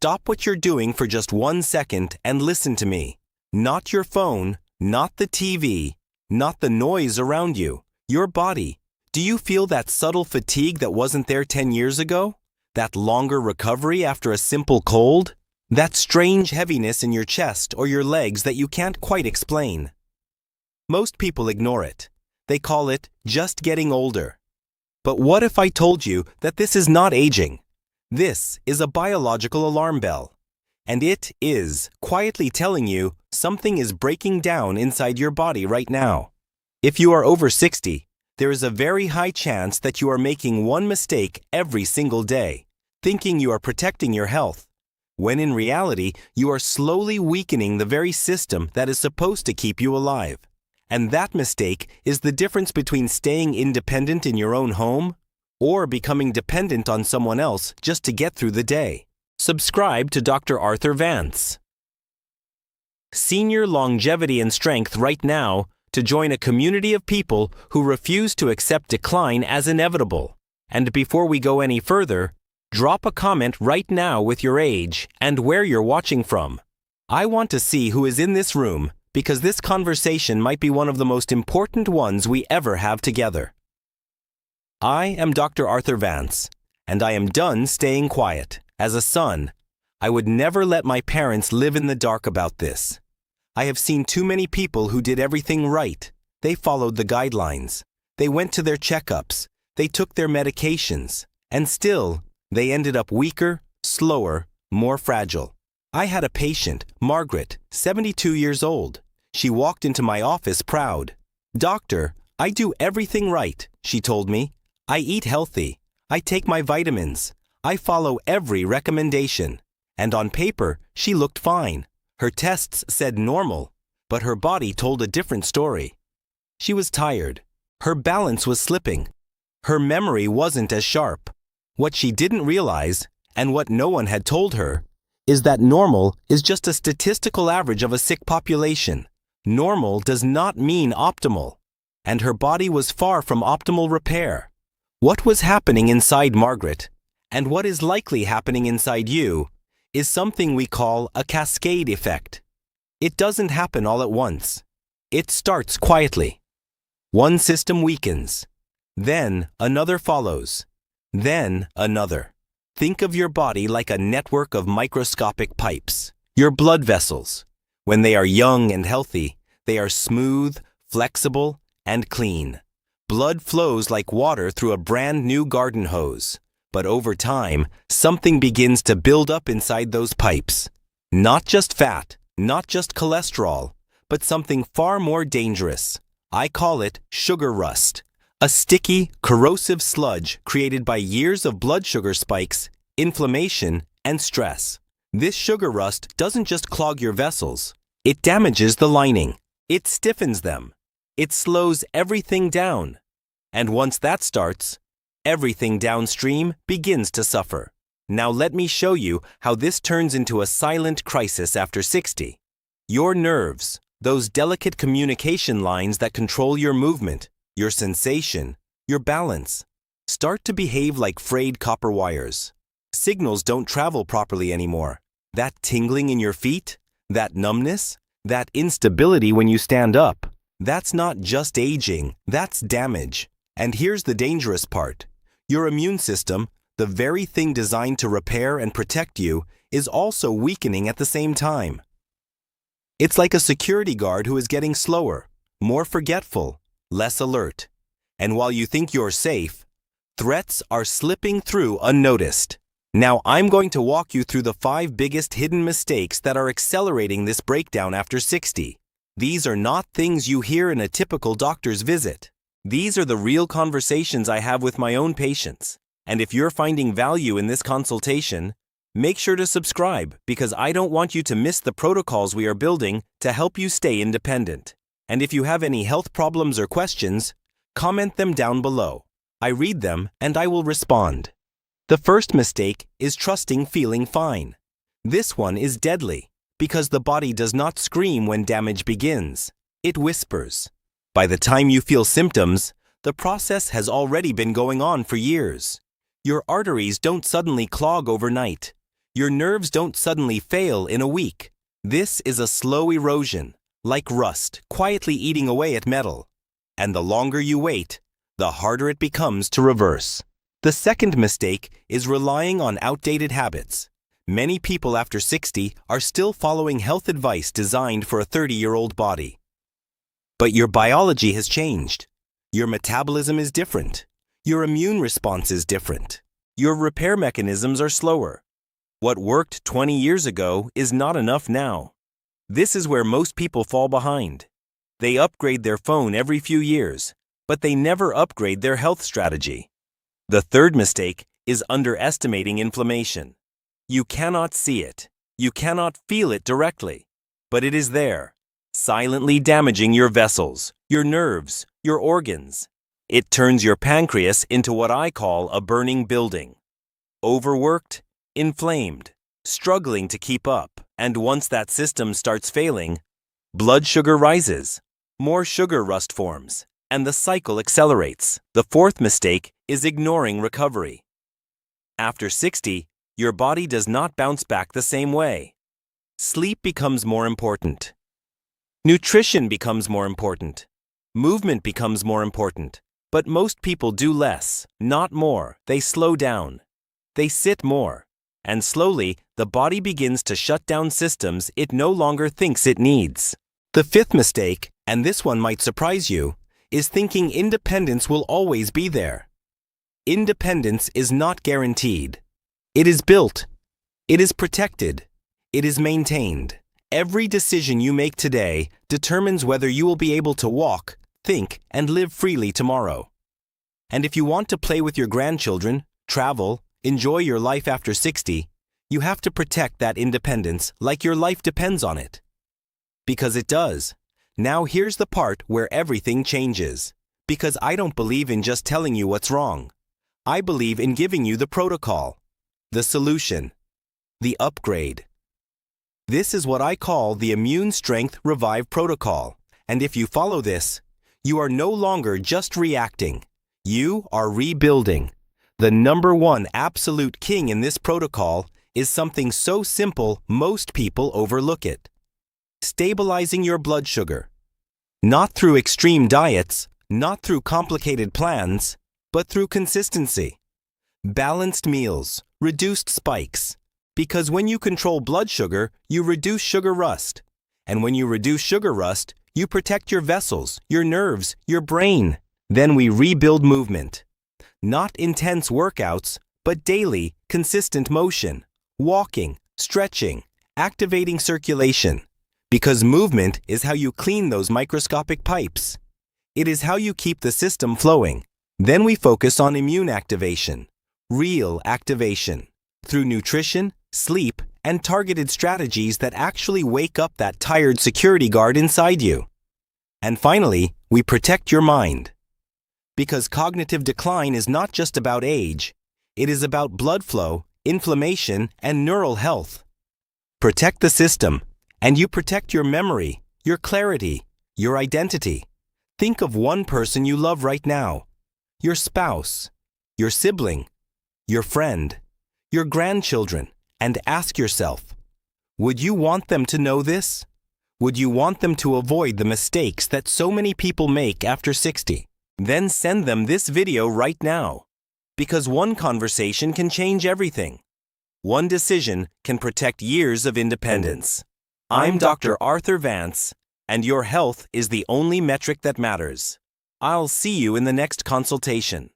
stop what you're doing for just 1 second and listen to me. Not your phone, not the TV, not the noise around you. Your body. Do you feel that subtle fatigue that wasn't there 10 years ago? That longer recovery after a simple cold? That strange heaviness in your chest or your legs that you can't quite explain? Most people ignore it. They call it just getting older. But what if I told you that this is not aging? This is a biological alarm bell. And it is quietly telling you something is breaking down inside your body right now. If you are over 60, there is a very high chance that you are making one mistake every single day, thinking you are protecting your health, when in reality, you are slowly weakening the very system that is supposed to keep you alive. And that mistake is the difference between staying independent in your own home or becoming dependent on someone else just to get through the day. Subscribe to Dr. Arthur Vance. Senior Longevity and Strength right now to join a community of people who refuse to accept decline as inevitable. And before we go any further, drop a comment right now with your age and where you're watching from. I want to see who is in this room because this conversation might be one of the most important ones we ever have together. I am Dr. Arthur Vance, and I am done staying quiet. As a son, I would never let my parents live in the dark about this. I have seen too many people who did everything right. They followed the guidelines. They went to their checkups. They took their medications. And still, they ended up weaker, slower, more fragile. I had a patient, Margaret, 72 years old. She walked into my office proud. "Doctor, I do everything right," she told me. "I eat healthy. I take my vitamins. I follow every recommendation." And on paper, she looked fine. Her tests said normal, but her body told a different story. She was tired. Her balance was slipping. Her memory wasn't as sharp. What she didn't realize, and what no one had told her, is that normal is just a statistical average of a sick population. Normal does not mean optimal, and her body was far from optimal repair. What was happening inside Margaret, and what is likely happening inside you, is something we call a cascade effect. It doesn't happen all at once. It starts quietly. One system weakens. Then another follows. Then another. Think of your body like a network of microscopic pipes. Your blood vessels. When they are young and healthy, they are smooth, flexible, and clean. Blood flows like water through a brand new garden hose. But over time, something begins to build up inside those pipes. Not just fat, not just cholesterol, but something far more dangerous. I call it sugar rust. A sticky, corrosive sludge created by years of blood sugar spikes, inflammation, and stress. This sugar rust doesn't just clog your vessels. It damages the lining. It stiffens them. It slows everything down. And once that starts, everything downstream begins to suffer. Now let me show you how this turns into a silent crisis after 60. Your nerves, those delicate communication lines that control your movement, your sensation, your balance, start to behave like frayed copper wires. Signals don't travel properly anymore. That tingling in your feet, that numbness, that instability when you stand up, that's not just aging, that's damage. And here's the dangerous part. Your immune system, the very thing designed to repair and protect you, is also weakening at the same time. It's like a security guard who is getting slower, more forgetful, less alert. And while you think you're safe, threats are slipping through unnoticed. Now I'm going to walk you through the 5 biggest hidden mistakes that are accelerating this breakdown after 60. These are not things you hear in a typical doctor's visit. These are the real conversations I have with my own patients. And if you're finding value in this consultation, make sure to subscribe because I don't want you to miss the protocols we are building to help you stay independent. And if you have any health problems or questions, comment them down below. I read them and I will respond. The first mistake is trusting feeling fine. This one is deadly because the body does not scream when damage begins. It whispers. By the time you feel symptoms, the process has already been going on for years. Your arteries don't suddenly clog overnight. Your nerves don't suddenly fail in a week. This is a slow erosion, like rust quietly eating away at metal. And the longer you wait, the harder it becomes to reverse. The second mistake is relying on outdated habits. Many people after 60 are still following health advice designed for a 30-year-old body. But your biology has changed. Your metabolism is different. Your immune response is different. Your repair mechanisms are slower. What worked 20 years ago is not enough now. This is where most people fall behind. They upgrade their phone every few years, but they never upgrade their health strategy. The third mistake is underestimating inflammation. You cannot see it. You cannot feel it directly, but it is there, silently damaging your vessels, your nerves, your organs. It turns your pancreas into what I call a burning building. Overworked, inflamed, struggling to keep up, and once that system starts failing, blood sugar rises, more sugar rust forms, and the cycle accelerates. The fourth mistake is ignoring recovery. After 60, your body does not bounce back the same way. Sleep becomes more important. Nutrition becomes more important. Movement becomes more important. But most people do less, not more. They slow down. They sit more. And slowly, the body begins to shut down systems it no longer thinks it needs. The fifth mistake, and this one might surprise you, is thinking independence will always be there. Independence is not guaranteed. It is built. It is protected. It is maintained. Every decision you make today determines whether you will be able to walk, think, and live freely tomorrow. And if you want to play with your grandchildren, travel, enjoy your life after 60, you have to protect that independence like your life depends on it. Because it does. Now here's the part where everything changes. Because I don't believe in just telling you what's wrong. I believe in giving you the protocol, the solution, the upgrade. This is what I call the Immune Strength Revive Protocol. And if you follow this, you are no longer just reacting. You are rebuilding. The number one absolute king in this protocol is something so simple most people overlook it. Stabilizing your blood sugar. Not through extreme diets, not through complicated plans, but through consistency. Balanced meals, reduced spikes. Because when you control blood sugar, you reduce sugar rust. And when you reduce sugar rust, you protect your vessels, your nerves, your brain. Then we rebuild movement. Not intense workouts, but daily, consistent motion. Walking, stretching, activating circulation. Because movement is how you clean those microscopic pipes. It is how you keep the system flowing. Then we focus on immune activation, real activation, through nutrition, sleep, and targeted strategies that actually wake up that tired security guard inside you. And finally, we protect your mind. Because cognitive decline is not just about age, it is about blood flow, inflammation, and neural health. Protect the system, and you protect your memory, your clarity, your identity. Think of one person you love right now. Your spouse, your sibling, your friend, your grandchildren, and ask yourself, would you want them to know this? Would you want them to avoid the mistakes that so many people make after 60? Then send them this video right now. Because one conversation can change everything. One decision can protect years of independence. I'm Dr. Arthur Vance, and your health is the only metric that matters. I'll see you in the next consultation.